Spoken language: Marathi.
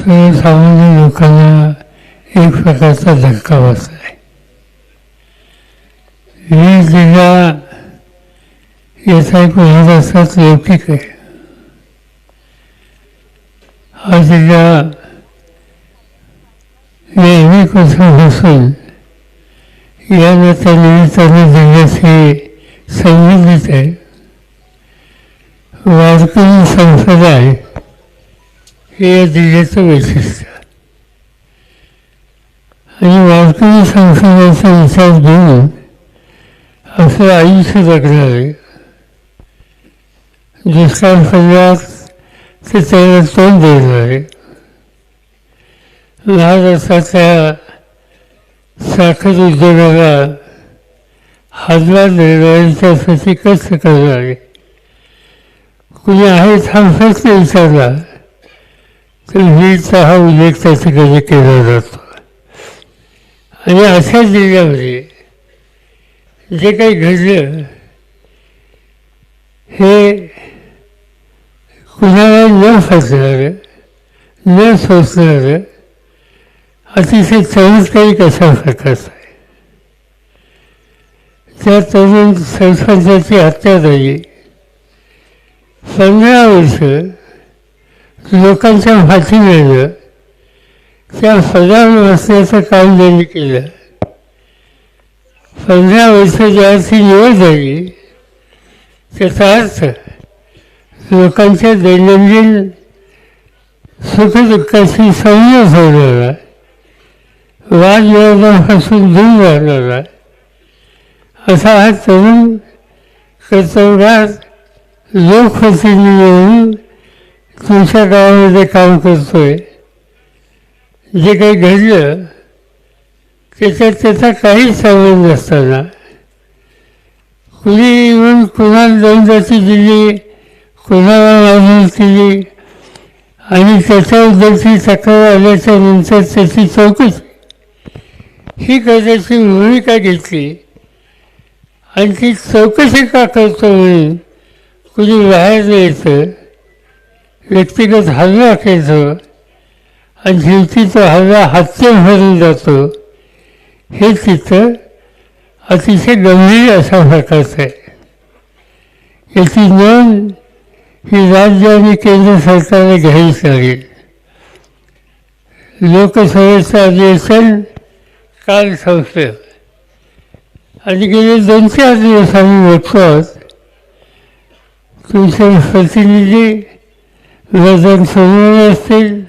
सर्वसामान्य लोकांना एक प्रकारचा धक्का बसला आहे. 20 जिल्हा याचा एक महाराष्ट्रात लौकिक आहे. हा जिल्हा नेहमी पासून या नात्यानिमित्ताने जिल्ह्याशी संबंधित आहे. वारकरी संप्रदाय हे या जिल्ह्याचं वैशिष्ट्य आणि वारकरी संप्रदायाचा विचार घेऊन असं आयुष्य जगणार आहे. दुष्काळ पडल्यात ते त्याला तोंड देणार आहे. महाराष्ट्राच्या साखर उद्योगाला हातभार देणारे त्यासाठी कष्ट करणारे कुणी आहेत हा प्रश्न विचारला तर वीरचा हा उल्लेख त्या ठिकाणी केला जातो. आणि अशा जिल्ह्यामध्ये जे काही घडलं हे कुणाला न फसणारं न सोचणारं अतिशय चमत्कारिक अशा प्रकारचं आहे. त्या तरुण सरपंचाची हत्या झाली. 15 वर्ष लोकांच्या पाठीमागं त्या पदावर बसण्याचं काम त्यांनी केलं. 15 वर्ष ज्याची निवड झाली त्याचा अर्थ लोकांच्या दैनंदिन सुखदुःखाशी संयम होणारा, वादविवादापासून दूर राहणारा असा हा तरुण कर्तव्यगार लोकप्रतिनिधी म्हणून तुमच्या गावामध्ये काम करतोय. जे काही घडलं त्याच्यात त्याचा काहीच संबंध नसताना कुणी येऊन कुणाला दंडाची दिली, कुणाला मारहाण केली आणि त्याच्याबद्दलची तक्रार आल्याच्या नंतर त्याची चौकशी ही करण्याची भूमिका घेतली. आणि ती चौकशी का करतो म्हणून कुणी बाहेर यायचं, व्यक्तिगत हल्ला केलं आणि शेवटी तो हल्ला हत्या भरून जातो. हे चित्र अतिशय गंभीर अशा प्रकारचं आहे. याची नोंद ही राज्य आणि केंद्र सरकारने घ्यावीच लागेल. लोकसभेचं अधिवेशन काल संपलं आणि गेले 2-4 दिवस आम्ही बघतो तुमचे प्रतिनिधी वजन सोडवले असतील,